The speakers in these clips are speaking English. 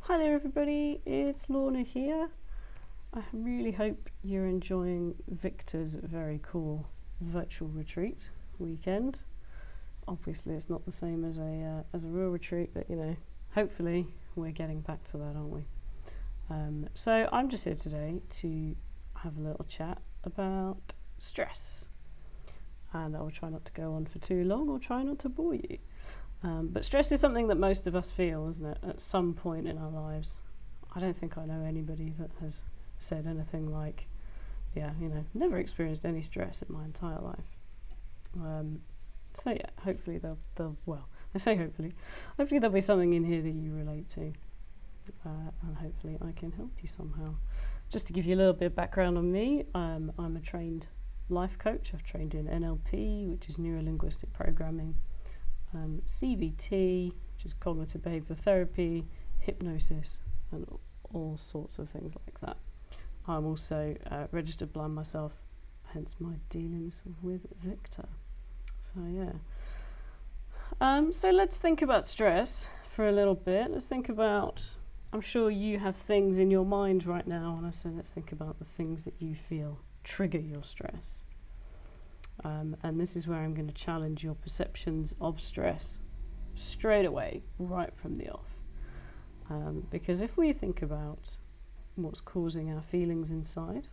Hi there everybody, it's Lorna here. I really hope you're enjoying VICTA's very cool virtual retreat weekend. Obviously it's not the same as a real retreat, but hopefully we're getting back to that, aren't we? So I'm just here today to have a little chat about stress, and I'll try not to go on for too long or try not to bore you. But stress is something that most of us feel, isn't it, at some point in our lives. I don't think I know anybody that has said anything like, never experienced any stress in my entire life. So yeah, hopefully I say hopefully there'll be something in here that you relate to, and hopefully I can help you somehow. Just to give you a little bit of background on me, I'm a trained life coach. I've trained in NLP, which is neuro-linguistic programming, CBT, which is cognitive behavioral therapy, hypnosis, and all sorts of things like that. I'm also registered blind myself, hence my dealings with VICTA. So yeah. So let's think about stress for a little bit. Let's think about, I'm sure you have things in your mind right now, and I say let's think about the things that you feel trigger your stress. And this is where I'm going to challenge your perceptions of stress straight away, right from the off. Because if we think about what's causing our feelings inside,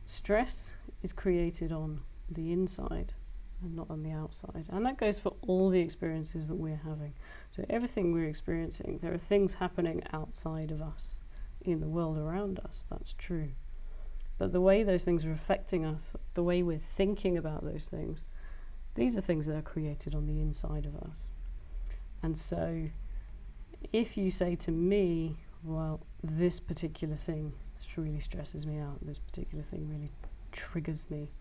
stress is created on the inside and not on the outside. And that goes for all the experiences that we're having. So everything we're experiencing, there are things happening outside of us, in the world around us, that's true. But the way those things are affecting us, the way we're thinking about those things, these are things that are created on the inside of us. And so if you say to me, well, this particular thing really stresses me out, this particular thing really triggers me,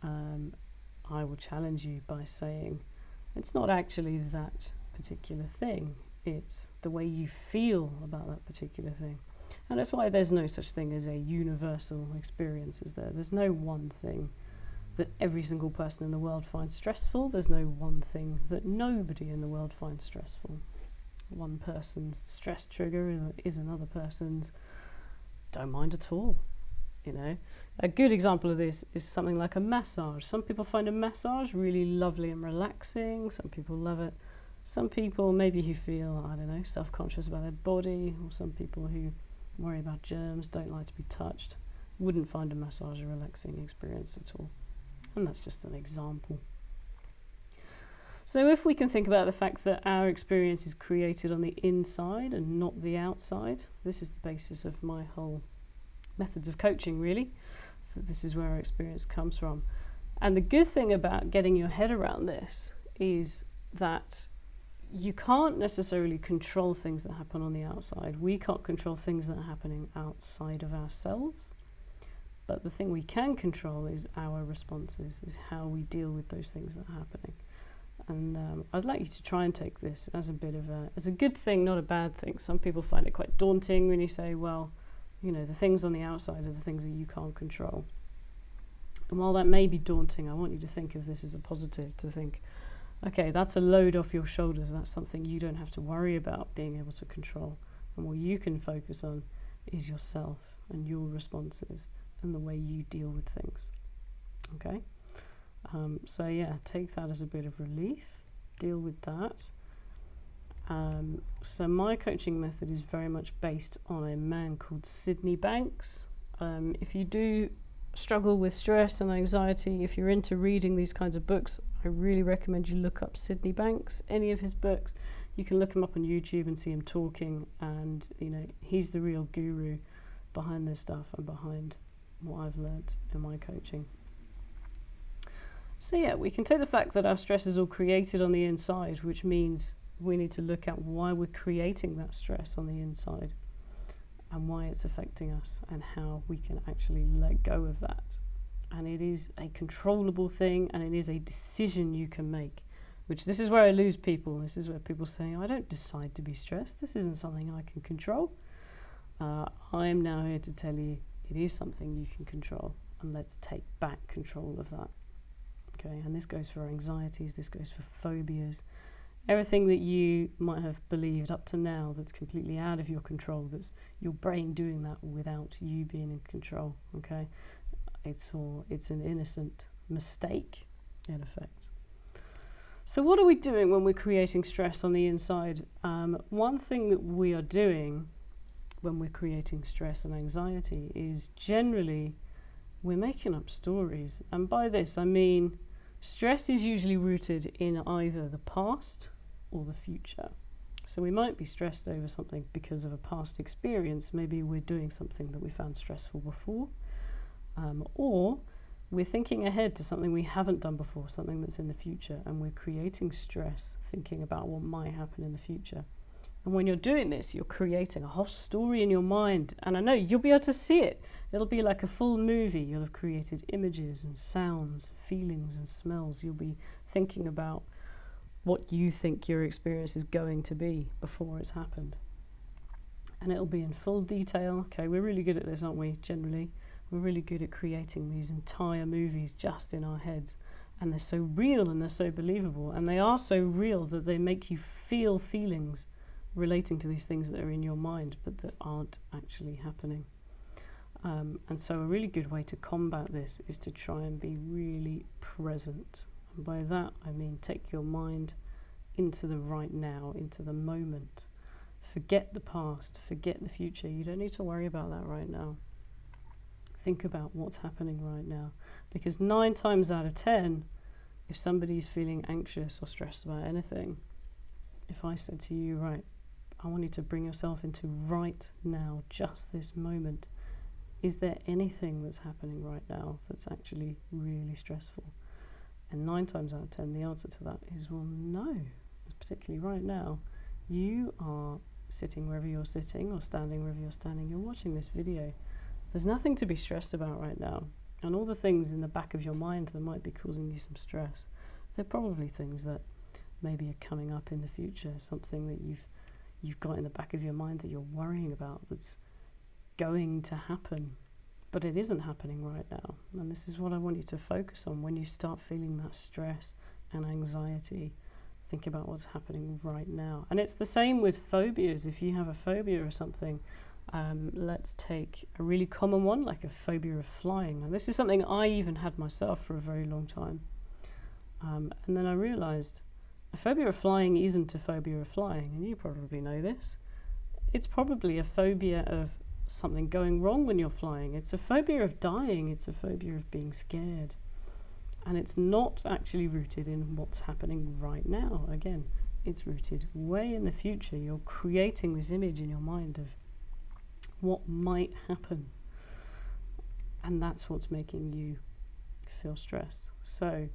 I will challenge you by saying, it's not actually that particular thing, it's the way you feel about that particular thing. And that's why there's no such thing as a universal experience, is there? There's no one thing that every single person in the world finds stressful. There's no one thing that nobody in the world finds stressful. One person's stress trigger is another person's don't mind at all. A good example of this is something like a massage. Some people find a massage really lovely and relaxing. Some people love it. Some people maybe who feel, self-conscious about their body, or some people who worry about germs, don't like to be touched, wouldn't find a massage a relaxing experience at all. And that's just an example. So if we can think about the fact that our experience is created on the inside and not the outside, this is the basis of my whole methods of coaching, really. So this is where our experience comes from. And the good thing about getting your head around this is that you can't necessarily control things that happen on the outside. We can't control things that are happening outside of ourselves. But the thing we can control is our responses, is how we deal with those things that are happening. And I'd like you to try and take this as a bit of as a good thing, not a bad thing. Some people find it quite daunting when you say, well, the things on the outside are the things that you can't control. And while that may be daunting, I want you to think of this as a positive, to think, okay, that's a load off your shoulders. That's something you don't have to worry about being able to control. And what you can focus on is yourself and your responses and the way you deal with things. Okay? So yeah, take that as a bit of relief. Deal with that. So my coaching method is very much based on a man called Sydney Banks. If you do struggle with stress and anxiety, if you're into reading these kinds of books, I really recommend you look up Sydney Banks, any of his books. You can look him up on YouTube and see him talking, and he's the real guru behind this stuff and behind what I've learnt in my coaching. So yeah, we can take the fact that our stress is all created on the inside, which means we need to look at why we're creating that stress on the inside and why it's affecting us and how we can actually let go of that. And it is a controllable thing, and it is a decision you can make, which this is where I lose people. This is where people say, I don't decide to be stressed. This isn't something I can control. I am now here to tell you it is something you can control, and let's take back control of that. Okay, and this goes for anxieties, this goes for phobias, everything that you might have believed up to now that's completely out of your control, that's your brain doing that without you being in control, okay? It's an innocent mistake, in effect. So what are we doing when we're creating stress on the inside? One thing that we are doing when we're creating stress and anxiety is generally we're making up stories. And by this I mean stress is usually rooted in either the past or the future. So we might be stressed over something because of a past experience. Maybe we're doing something that we found stressful before, or we're thinking ahead to something we haven't done before, something that's in the future, and we're creating stress thinking about what might happen in the future. And when you're doing this, you're creating a whole story in your mind, and I know you'll be able to see it. It'll be like a full movie. You'll have created images and sounds, feelings and smells. You'll be thinking about what you think your experience is going to be before it's happened. And it'll be in full detail. Okay, we're really good at this, aren't we, generally? We're really good at creating these entire movies just in our heads. And they're so real and they're so believable. And they are so real that they make you feel feelings relating to these things that are in your mind but that aren't actually happening. And so a really good way to combat this is to try and be really present. And by that I mean take your mind into the right now, into the moment. Forget the past, forget the future. You don't need to worry about that right now. Think about what's happening right now. Because 9 times out of 10, if somebody's feeling anxious or stressed about anything, if I said to you, right, I want you to bring yourself into right now, just this moment. Is there anything that's happening right now that's actually really stressful? And 9 times out of 10, the answer to that is, well, no. Particularly right now, you are sitting wherever you're sitting or standing wherever you're standing. You're watching this video. There's nothing to be stressed about right now. And all the things in the back of your mind that might be causing you some stress, they're probably things that maybe are coming up in the future, something that you've got in the back of your mind that you're worrying about that's going to happen, but it isn't happening right now. And this is what I want you to focus on. When you start feeling that stress and anxiety, think about what's happening right now. And it's the same with phobias. If you have a phobia or something, let's take a really common one, like a phobia of flying. And this is something I even had myself for a very long time. And then I realized a phobia of flying isn't a phobia of flying, and you probably know this. It's probably a phobia of something going wrong when you're flying. It's a phobia of dying. It's a phobia of being scared. And it's not actually rooted in what's happening right now. Again, it's rooted way in the future. You're creating this image in your mind of what might happen. And that's what's making you feel stressed. So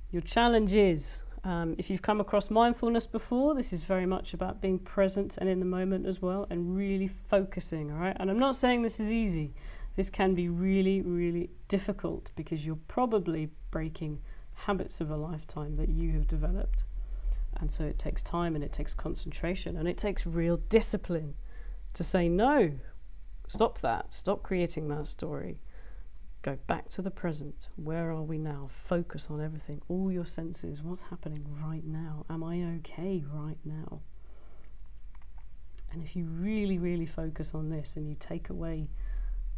your challenge is, if you've come across mindfulness before, this is very much about being present and in the moment as well, and really focusing, all right? And I'm not saying this is easy. This can be really, really difficult because you're probably breaking habits of a lifetime that you have developed. And so it takes time and it takes concentration and it takes real discipline to say no. Stop that. Stop creating that story. Go back to the present. Where are we now? Focus on everything, all your senses. What's happening right now? Am I okay right now? And if you really, really focus on this and you take away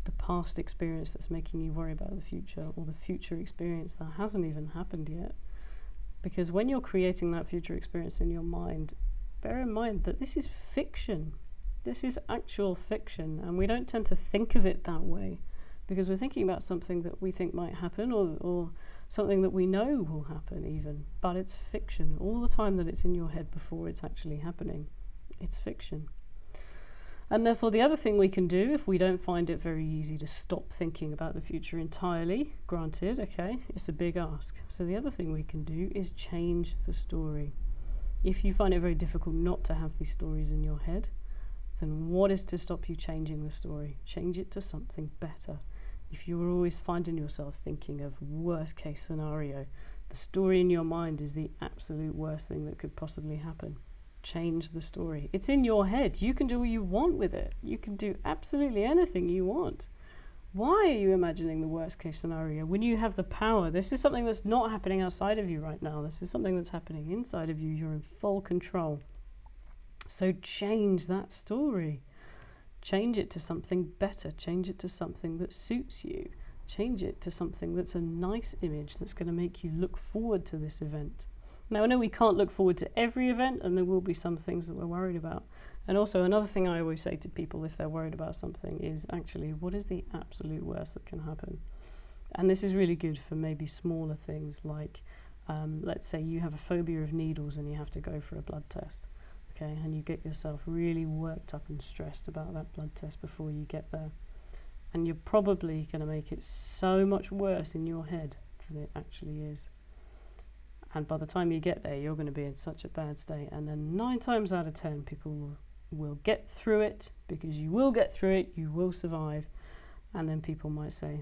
the past experience that's making you worry about the future, or the future experience that hasn't even happened yet, because when you're creating that future experience in your mind, bear in mind that this is fiction. This is actual fiction, and we don't tend to think of it that way, because we're thinking about something that we think might happen, or something that we know will happen even, but it's fiction. All the time that it's in your head before it's actually happening, it's fiction. And therefore the other thing we can do, if we don't find it very easy to stop thinking about the future entirely, granted, okay, it's a big ask. So the other thing we can do is change the story. If you find it very difficult not to have these stories in your head, then what is to stop you changing the story? Change it to something better. If you're always finding yourself thinking of worst case scenario, the story in your mind is the absolute worst thing that could possibly happen. Change the story. It's in your head. You can do what you want with it. You can do absolutely anything you want Why are you imagining the worst case scenario when you have the power? This is something that's not happening outside of you right now. This is something that's happening inside of you. You're in full control. So change that story. Change it to something better. Change it to something that suits you. Change it to something that's a nice image that's going to make you look forward to this event. Now, I know we can't look forward to every event, and there will be some things that we're worried about. And also, another thing I always say to people if they're worried about something is actually, what is the absolute worst that can happen? And this is really good for maybe smaller things like, let's say you have a phobia of needles and you have to go for a blood test, okay? And you get yourself really worked up and stressed about that blood test before you get there. And you're probably going to make it so much worse in your head than it actually is. And by the time you get there, you're going to be in such a bad state. And then 9 times out of 10, people will get through it, because you will get through it, you will survive. And then people might say,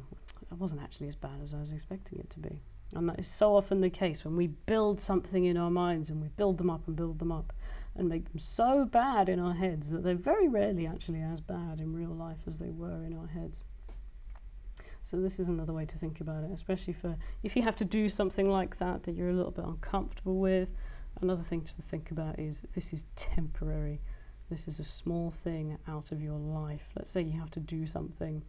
it wasn't actually as bad as I was expecting it to be. And that is so often the case when we build something in our minds, and we build them up and make them so bad in our heads that they're very rarely actually as bad in real life as they were in our heads. So this is another way to think about it, especially for if you have to do something like that you're a little bit uncomfortable with. Another thing to think about is this is temporary. This is a small thing out of your life. Let's say you have to do something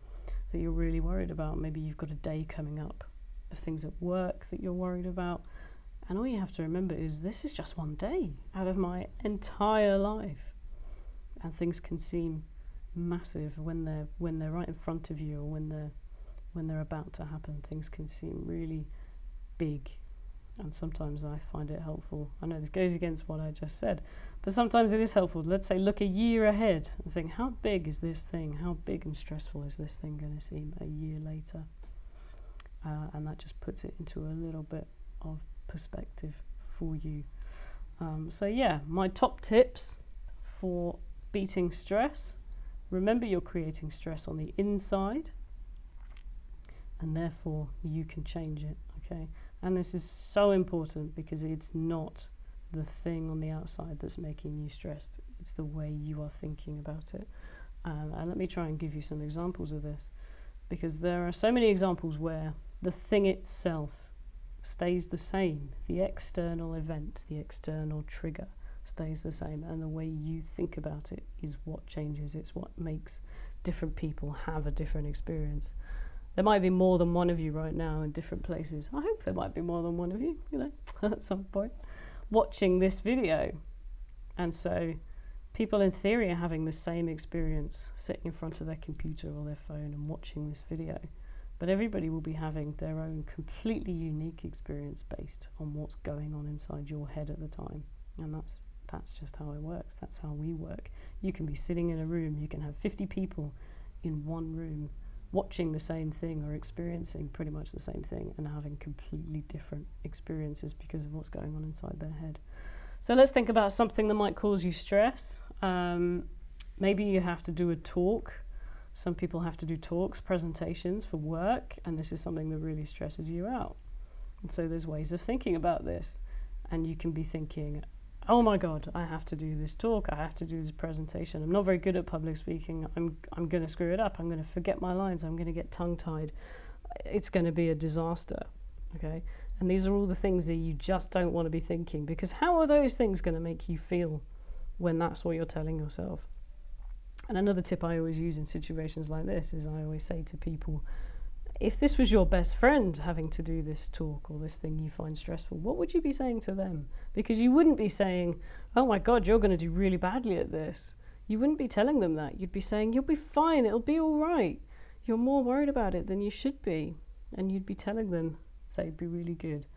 that you're really worried about. Maybe you've got a day coming up of things at work that you're worried about. And all you have to remember is this is just one day out of my entire life. And things can seem massive when they're right in front of you, or when they're about to happen. Things can seem really big. And sometimes I find it helpful. I know this goes against what I just said, but sometimes it is helpful. Let's say look a year ahead and think, how big is this thing? How big and stressful is this thing going to seem a year later? And that just puts it into a little bit of perspective for you. So yeah, my top tips for beating stress. Remember, you're creating stress on the inside, and therefore you can change it, okay? And this is so important, because it's not the thing on the outside that's making you stressed. It's the way you are thinking about it. And let me try and give you some examples of this, because there are so many examples where the thing itself stays the same. The external event, the external trigger stays the same, and the way you think about it is what changes. It's what makes different people have a different experience. There might be more than one of you right now in different places. I hope there might be more than one of you, at some point, watching this video. And so people in theory are having the same experience sitting in front of their computer or their phone and watching this video. But everybody will be having their own completely unique experience based on what's going on inside your head at the time. And that's just how it works. That's how we work. You can be sitting in a room, you can have 50 people in one room watching the same thing or experiencing pretty much the same thing and having completely different experiences because of what's going on inside their head. So let's think about something that might cause you stress. Maybe you have to do a talk. Some people have to do talks, presentations for work, and this is something that really stresses you out. And so there's ways of thinking about this. And you can be thinking, oh my God, I have to do this talk, I have to do this presentation. I'm not very good at public speaking. I'm going to screw it up. I'm going to forget my lines. I'm going to get tongue-tied. It's going to be a disaster, okay? And these are all the things that you just don't want to be thinking, because how are those things going to make you feel when that's what you're telling yourself? And another tip I always use in situations like this is I always say to people, if this was your best friend having to do this talk or this thing you find stressful, what would you be saying to them? Because you wouldn't be saying, oh my God, you're going to do really badly at this. You wouldn't be telling them that. You'd be saying, you'll be fine, it'll be all right. You're more worried about it than you should be. And you'd be telling them they'd be really good.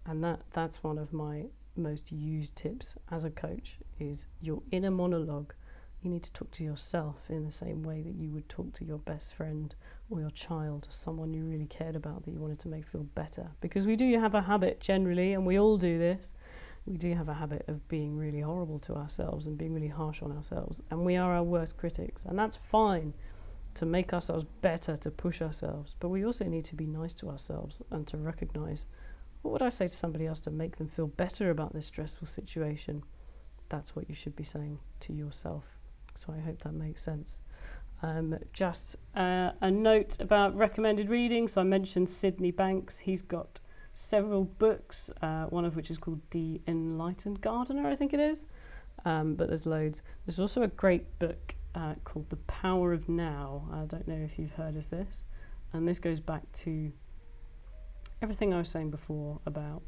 And that's one of my most used tips as a coach, is your inner monologue. You need to talk to yourself in the same way that you would talk to your best friend or your child, or someone you really cared about that you wanted to make feel better. Because we do have a habit generally, and we all do this, we do have a habit of being really horrible to ourselves and being really harsh on ourselves. And we are our worst critics. And that's fine to make ourselves better, to push ourselves. But we also need to be nice to ourselves and to recognize, what would I say to somebody else to make them feel better about this stressful situation? That's what you should be saying to yourself. So I hope that makes sense. Just a note about recommended reading. So I mentioned Sydney Banks. He's got several books, one of which is called The Enlightened Gardener, I think it is. But there's loads. There's also a great book called The Power of Now. I don't know if you've heard of this. And this goes back to everything I was saying before about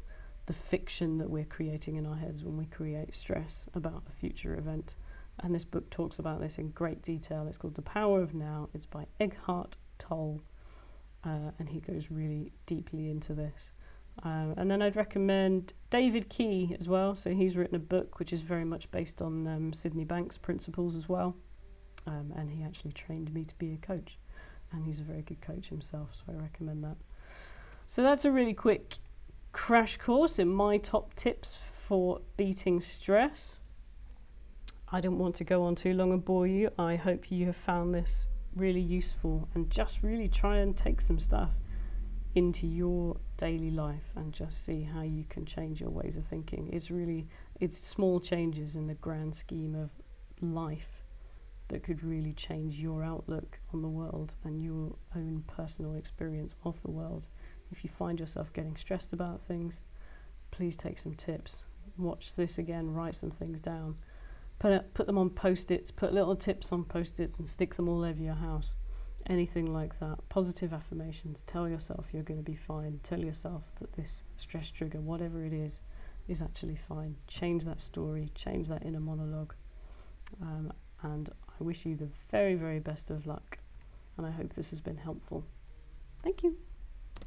the fiction that we're creating in our heads when we create stress about a future event. And this book talks about this in great detail. It's called The Power of Now. It's by Eckhart Tolle. And he goes really deeply into this. And then I'd recommend David Key as well. So he's written a book which is very much based on Sydney Banks' principles as well. And he actually trained me to be a coach. And he's a very good coach himself, so I recommend that. So that's a really quick crash course in my top tips for beating stress. I don't want to go on too long and bore you. I hope you have found this really useful, and just really try and take some stuff into your daily life and just see how you can change your ways of thinking. It's small changes in the grand scheme of life that could really change your outlook on the world and your own personal experience of the world. If you find yourself getting stressed about things, please take some tips. Watch this again, write some things down. Put them on post-its, put little tips on post-its and stick them all over your house. Anything like that. Positive affirmations. Tell yourself you're going to be fine. Tell yourself that this stress trigger, whatever it is actually fine. Change that story, change that inner monologue. And I wish you the very, very best of luck. And I hope this has been helpful. Thank you.